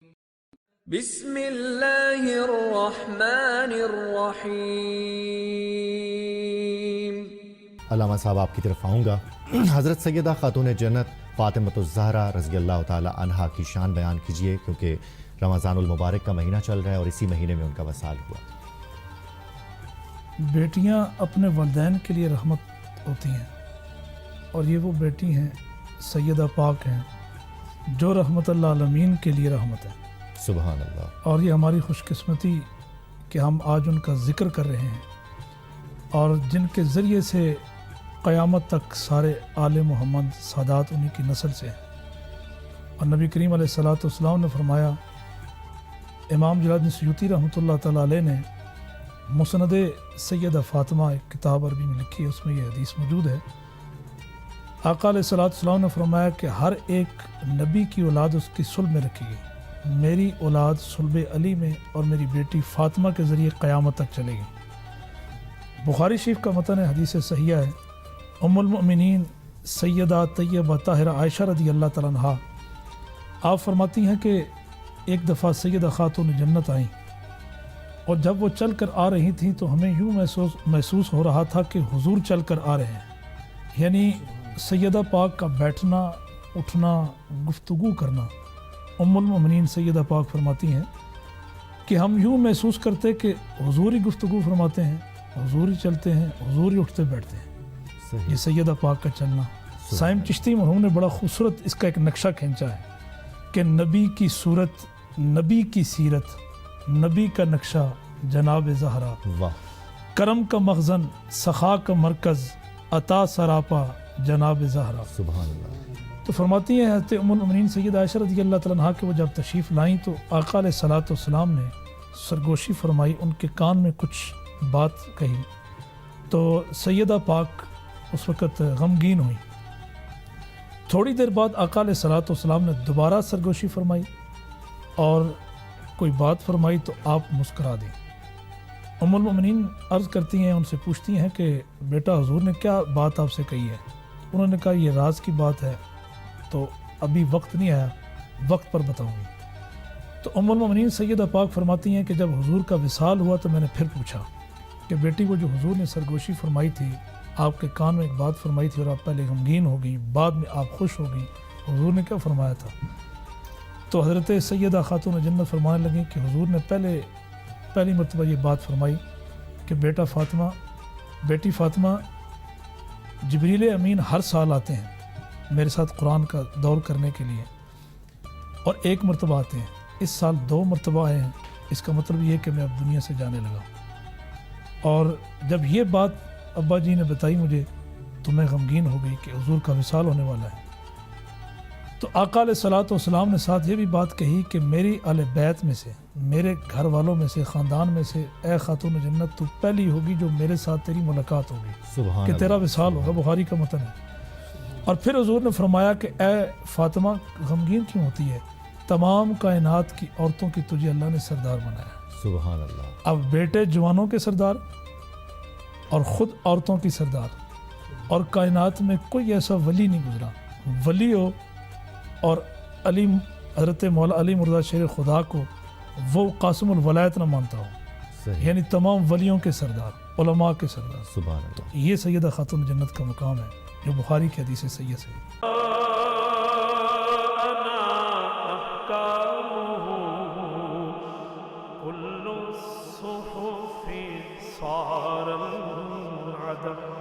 بسم اللہ الرحمن الرحیم۔ علامہ صاحب آپ کی طرف آؤں گا۔ حضرت سیدہ خاتون جنت فاطمۃ الزہرا رضی اللہ تعالی عنہا کی شان بیان کیجئے، کیونکہ رمضان المبارک کا مہینہ چل رہا ہے اور اسی مہینے میں ان کا وصال ہوا۔ بیٹیاں اپنے والدین کے لیے رحمت ہوتی ہیں، اور یہ وہ بیٹی ہیں سیدہ پاک ہیں جو رحمت اللہ عالمین کے لیے رحمت ہے۔ سبحان اللہ۔ اور یہ ہماری خوش قسمتی کہ ہم آج ان کا ذکر کر رہے ہیں، اور جن کے ذریعے سے قیامت تک سارے آل محمد سادات انہی کی نسل سے ہیں۔ اور نبی کریم علیہ السلام نے فرمایا، امام جلال الدین سیوطی رحمۃ اللہ تعالیٰ علیہ نے مسند سیدہ فاطمہ ایک کتاب عربی میں لکھی ہے، اس میں یہ حدیث موجود ہے۔ آقا علیہ السلام نے فرمایا کہ ہر ایک نبی کی اولاد اس کی صلب میں رکھی گئی، میری اولاد صلب علی میں اور میری بیٹی فاطمہ کے ذریعے قیامت تک چلے گی۔ بخاری شریف کا متن حدیث صحیحہ ہے۔ ام المؤمنین سیدہ طیبہ طاہرہ عائشہ رضی اللہ تعالیٰ عنہا آپ فرماتی ہیں کہ ایک دفعہ سیدہ خاتون جنت آئیں، اور جب وہ چل کر آ رہی تھیں تو ہمیں یوں محسوس ہو رہا تھا کہ حضور چل کر آ رہے ہیں، یعنی سیدہ پاک کا بیٹھنا، اٹھنا، گفتگو کرنا۔ ام المؤمنین سیدہ پاک فرماتی ہیں کہ ہم یوں محسوس کرتے کہ حضور ہی گفتگو فرماتے ہیں، حضور ہی چلتے ہیں، حضور ہی اٹھتے بیٹھتے ہیں۔ یہ سیدہ پاک کا چلنا۔ سائم چشتی مرحوم نے بڑا خوبصورت اس کا ایک نقشہ کھینچا ہے کہ نبی کی صورت، نبی کی سیرت، نبی کا نقشہ جناب زہرا، واہ، کرم کا مخزن، سخا کا مرکز، عطا سراپا جناب زہرا۔ سبحان اللہ۔ تو فرماتی ہیں حضرت ام المؤمنین سیدہ عائشہ رضی اللہ تعالیٰ عنہا کہ وہ جب تشریف لائیں تو آقا علیہ السلام نے سرگوشی فرمائی، ان کے کان میں کچھ بات کہی تو سیدہ پاک اس وقت غمگین ہوئی۔ تھوڑی دیر بعد آقا علیہ السلام نے دوبارہ سرگوشی فرمائی اور کوئی بات فرمائی تو آپ مسکرا دیں۔ ام المؤمنین عرض کرتی ہیں، ان سے پوچھتی ہیں کہ بیٹا حضور نے کیا بات آپ سے کہی ہے؟ انہوں نے کہا یہ راز کی بات ہے، تو ابھی وقت نہیں آیا، وقت پر بتاؤں گی۔ تو ام المؤمنین سیدہ پاک فرماتی ہیں کہ جب حضور کا وصال ہوا تو میں نے پھر پوچھا کہ بیٹی وہ جو حضور نے سرگوشی فرمائی تھی، آپ کے کان میں ایک بات فرمائی تھی اور آپ پہلے غمگین ہو گئی، بعد میں آپ خوش ہو گئی، حضور نے کیا فرمایا تھا؟ تو حضرت سیدہ خاتون جنت فرمانے لگیں کہ حضور نے پہلی مرتبہ یہ بات فرمائی کہ بیٹی فاطمہ، جبریل امین ہر سال آتے ہیں میرے ساتھ قرآن کا دور کرنے کے لیے، اور ایک مرتبہ آتے ہیں، اس سال 2 مرتبہ آئے ہیں، اس کا مطلب یہ کہ میں اب دنیا سے جانے لگا۔ اور جب یہ بات ابا جی نے بتائی مجھے تو میں غمگین ہو گئی کہ حضور کا وصال ہونے والا ہے۔ تو آقا علیہ السلام نے ساتھ یہ بھی بات کہی کہ میری اہل بیت میں سے، میرے گھر والوں میں سے، خاندان میں سے، اے خاتون جنت تو پہلی ہوگی جو میرے ساتھ تیری ملاقات ہوگی، سبحان کہ تیرا اللہ۔ وصال ہوگا۔ بخاری کا متن ہے۔ اور پھر حضور نے فرمایا کہ اے فاطمہ غمگین کیوں ہوتی ہے؟ تمام کائنات کی عورتوں کی تجھے اللہ نے سردار بنایا۔ سبحان اللہ۔ اب بیٹے جوانوں کے سردار اور خود عورتوں کی سردار، اور کائنات میں کوئی ایسا ولی نہیں گزرا، ولی ہو اور علی، حضرت مولا علی مرزا شیر خدا کو وہ قاسم الولایت نہ مانتا ہو، صحیح۔ یعنی تمام ولیوں کے سردار، علماء کے سردار۔ سبحان اللہ۔ یہ سیدہ خاتون جنت کا مقام ہے جو بخاری کی حدیث صحیح سے۔ كل الصحف صار العدم